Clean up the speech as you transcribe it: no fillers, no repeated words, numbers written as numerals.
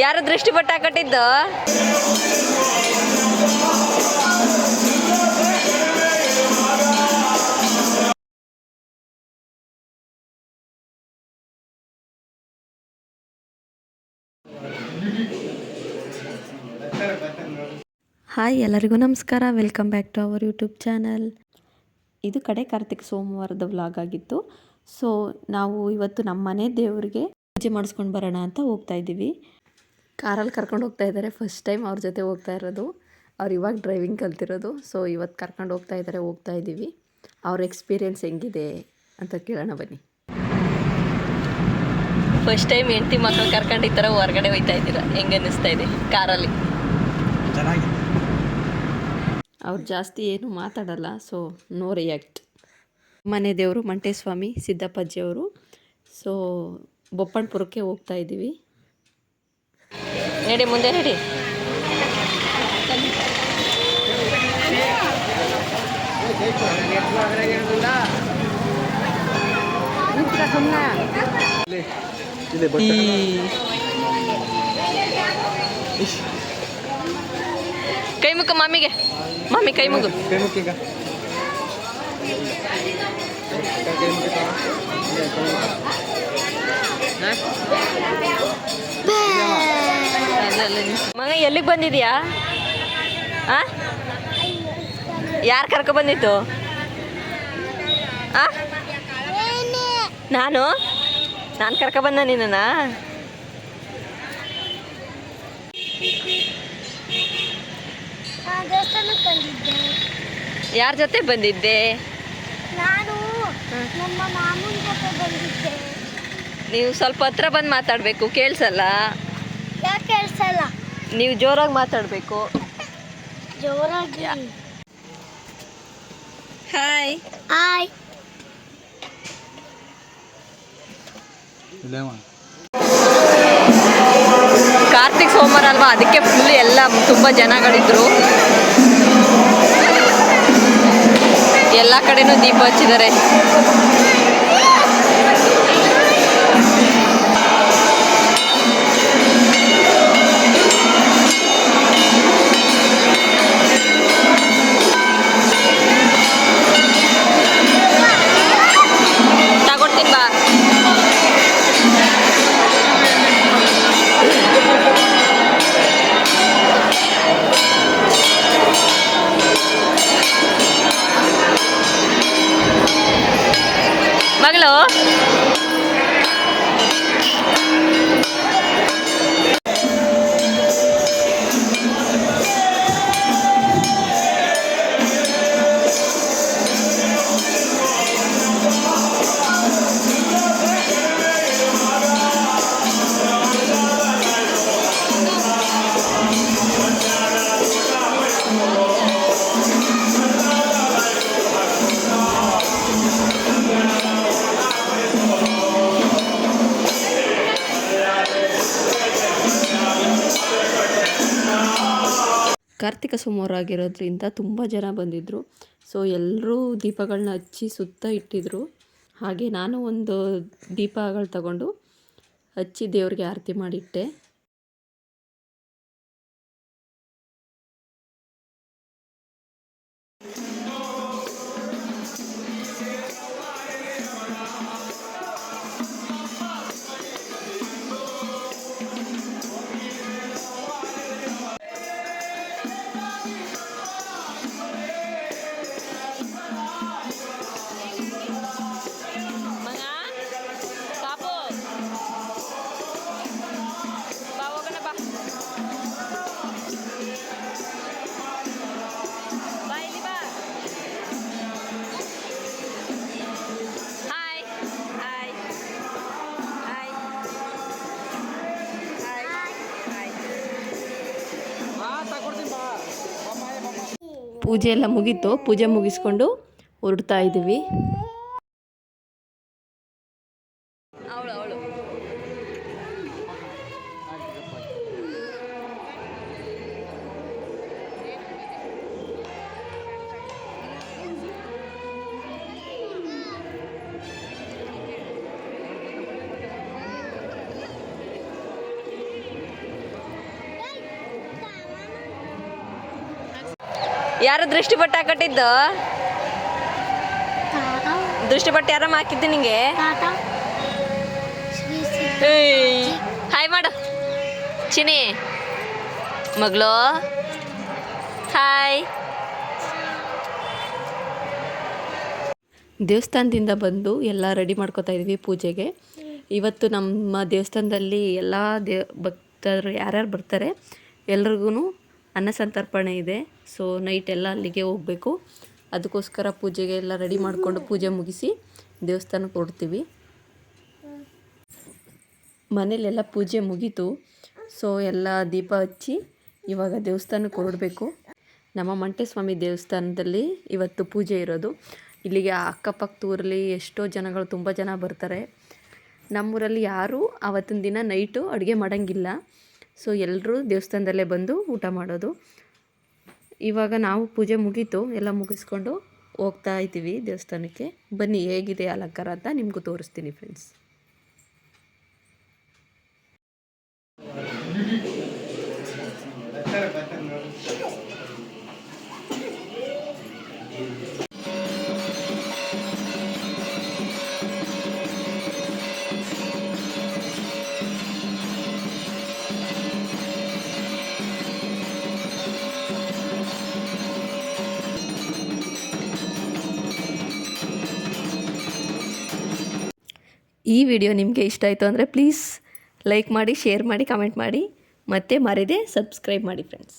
ಯಾರು ದೃಷ್ಟಿ ಬಟ್ಟ ಕಟ್ಟಿದ್ದು? ಹಾಯ್, ಎಲ್ಲರಿಗೂ ನಮಸ್ಕಾರ. Welcome back to our YouTube channel. ಇದು ಕಡೆ ಕಾರ್ತಿಕ್ ಸೋಮವಾರದ ವ್ಲಾಗ್ ಆಗಿತ್ತು. ಸೊ ನಾವು ಇವತ್ತು ನಮ್ಮ ಮನೆ ದೇವರಿಗೆ ಪೂಜೆ ಮಾಡಿಸ್ಕೊಂಡು ಬರೋಣ ಅಂತ ಹೋಗ್ತಾ ಇದ್ದೀವಿ. ಕಾರಲ್ಲಿ ಕರ್ಕೊಂಡು ಹೋಗ್ತಾ ಇದ್ದಾರೆ. ಫಸ್ಟ್ ಟೈಮ್ ಅವ್ರ ಜೊತೆ ಹೋಗ್ತಾ ಇರೋದು. ಅವ್ರು ಇವಾಗ ಡ್ರೈವಿಂಗ್ ಕಲ್ತಿರೋದು. ಸೊ ಇವತ್ತು ಕರ್ಕೊಂಡು ಹೋಗ್ತಾ ಇದ್ದೀವಿ. ಅವ್ರ ಎಕ್ಸ್ಪೀರಿಯೆನ್ಸ್ ಹೆಂಗಿದೆ ಅಂತ ಕೇಳೋಣ ಬನ್ನಿ. ಫಸ್ಟ್ ಟೈಮ್ ಹೆಂಡತಿ ಮಕ್ಕಳು ಕರ್ಕೊಂಡು ಈ ಥರ ಹೊರಗಡೆ ಹೋಗ್ತಾ ಇದ್ದೀರಾ, ಹೆಂಗೆ ಅನ್ನಿಸ್ತಾ ಇದೆ ಕಾರಲ್ಲಿ? ಚೆನ್ನಾಗಿದೆ. ಅವ್ರು ಜಾಸ್ತಿ ಏನು ಮಾತಾಡಲ್ಲ, ಸೊ ನೋ ರಿಯಾಕ್ಟ್. ಮನೆ ದೇವರು ಮಂಟೇಸ್ವಾಮಿ ಸಿದ್ದಪ್ಪಾಜಿಯವರು. ಸೊ ಬೊಪ್ಪಣ್ಪುರಕ್ಕೆ ಹೋಗ್ತಾ ಇದ್ದೀವಿ. ನಡಿ ಮುಂದೆ ನಡಿ. ಕೈ ಮುಗ್ಗು ಮಾಮಿಗೆ. ಮಾಮಿ ಕೈ ಮುಗು. ಮಗ ಎಲ್ಲಿಗೆ ಬಂದಿದ್ಯಾ? ಯಾರು ಕರ್ಕೊ ಬಂದಿತ್ತು? ನಾನು ಕರ್ಕೊ ಬಂದ ನಿನ್ನ? ಯಾರ ಜೊತೆ ಬಂದಿದ್ದೆ? ನಾನು ನಮ್ಮ ಮಾಮನ ಜೊತೆ ಬಂದಿದ್ದೆ. ನೀವು ಸ್ವಲ್ಪ ಹತ್ರ ಬಂದು ಮಾತಾಡಬೇಕು, ಕೇಳಿಸಲ್ಲ. ಯಾಕೆ ಕೇಳಿಸಲ್ಲ? ನೀವು ಜೋರಾಗಿ ಮಾತಾಡಬೇಕು. ಜೋರಾಗಿ. Hi hi. ಕಾರ್ತಿಕ್ ಸೋಮವಾರ ಅಲ್ವಾ, ಅದಕ್ಕೆ ಫುಲ್ ಎಲ್ಲ ತುಂಬ ಜನಗಳಿದ್ರು. ಎಲ್ಲ ಕಡೆನೂ ದೀಪ ಹಚ್ಚಿದ್ದಾರೆ. ತಗೊಡ್ತೀನಿ ಬಾ. ಮಗಳು ಕಾರ್ತಿಕ ಸೋಮವಾರ ಆಗಿರೋದ್ರಿಂದ ತುಂಬ ಜನ ಬಂದಿದ್ದರು. ಸೊ ಎಲ್ಲರೂ ದೀಪಗಳನ್ನ ಹಚ್ಚಿ ಸುತ್ತ ಇಟ್ಟಿದ್ರು. ಹಾಗೆ ನಾನು ಒಂದು ದೀಪಗಳು ತಗೊಂಡು ಹಚ್ಚಿ ದೇವ್ರಿಗೆ ಆರತಿ ಮಾಡಿಟ್ಟೆ. ಪೂಜೆ ಎಲ್ಲ ಮುಗೀತು. ಪೂಜೆ ಮುಗಿಸ್ಕೊಂಡು ಹೊರಡ್ತಾ ಇದ್ದೀವಿ. ಯಾರು ದೃಷ್ಟಿ ಬಟ್ಟೆ ಹಾಕಟ್ಟಿದ್ದು? ತಾತ ದೃಷ್ಟಿ ಬಟ್ಟೆ ಯಾರಮ್ಮ ಹಾಕಿದ್ದು ನಿಂಗೆ? ತಾತ ಶ್ರೀ ಹಾಯ್ ಮಾಡು ಚಿನಿ ಮಗಳು. ಹಾಯ್. ದೇವಸ್ಥಾನದಿಂದ ಬಂದು ಎಲ್ಲ ರೆಡಿ ಮಾಡ್ಕೊತಾ ಇದ್ವಿ ಪೂಜೆಗೆ. ಇವತ್ತು ನಮ್ಮ ದೇವಸ್ಥಾನದಲ್ಲಿ ಎಲ್ಲ ಭಕ್ತರು ಯಾರ್ಯಾರು ಬರ್ತಾರೆ ಎಲ್ರಿಗೂ ಅನ್ನ ಸಂತರ್ಪಣೆ ಇದೆ. ಸೊ ನೈಟ್ ಎಲ್ಲ ಅಲ್ಲಿಗೆ ಹೋಗಬೇಕು. ಅದಕ್ಕೋಸ್ಕರ ಪೂಜೆಗೆ ಎಲ್ಲ ರೆಡಿ ಮಾಡಿಕೊಂಡು ಪೂಜೆ ಮುಗಿಸಿ ದೇವಸ್ಥಾನಕ್ಕೆ ಹೊರಡ್ತೀವಿ. ಮನೇಲೆಲ್ಲ ಪೂಜೆ ಮುಗೀತು. ಸೊ ಎಲ್ಲ ದೀಪ ಹಚ್ಚಿ ಇವಾಗ ದೇವಸ್ಥಾನಕ್ಕೆ ಹೊರಡಬೇಕು. ನಮ್ಮ ಮಂಟೇಸ್ವಾಮಿ ದೇವಸ್ಥಾನದಲ್ಲಿ ಇವತ್ತು ಪೂಜೆ ಇರೋದು. ಇಲ್ಲಿಗೆ ಅಕ್ಕಪಕ್ಕದ ಊರಲ್ಲಿ ಎಷ್ಟೋ ಜನಗಳು ತುಂಬ ಜನ ಬರ್ತಾರೆ. ನಮ್ಮೂರಲ್ಲಿ ಯಾರೂ ಆವತ್ತಿನ ದಿನ ನೈಟು ಅಡುಗೆ ಮಾಡೋಂಗಿಲ್ಲ. ಸೊ ಎಲ್ಲರೂ ದೇವಸ್ಥಾನದಲ್ಲೇ ಬಂದು ಊಟ ಮಾಡೋದು. ಇವಾಗ ನಾವು ಪೂಜೆ ಮುಗೀತು, ಎಲ್ಲ ಮುಗಿಸ್ಕೊಂಡು ಹೋಗ್ತಾ ಇದ್ದೀವಿ ದೇವಸ್ಥಾನಕ್ಕೆ. ಬನ್ನಿ ಹೇಗಿದೆ ಅಲಂಕಾರ ಅಂತ ನಿಮಗೂ ತೋರಿಸ್ತೀನಿ ಫ್ರೆಂಡ್ಸ್. ಈ ವಿಡಿಯೋ ನಿಮಗೆ ಇಷ್ಟ ಆಯಿತು ಅಂದರೆ ಪ್ಲೀಸ್ ಲೈಕ್ ಮಾಡಿ, ಶೇರ್ ಮಾಡಿ, ಕಮೆಂಟ್ ಮಾಡಿ, ಮತ್ತು ಮರೆಯದೆ ಸಬ್ಸ್ಕ್ರೈಬ್ ಮಾಡಿ ಫ್ರೆಂಡ್ಸ್.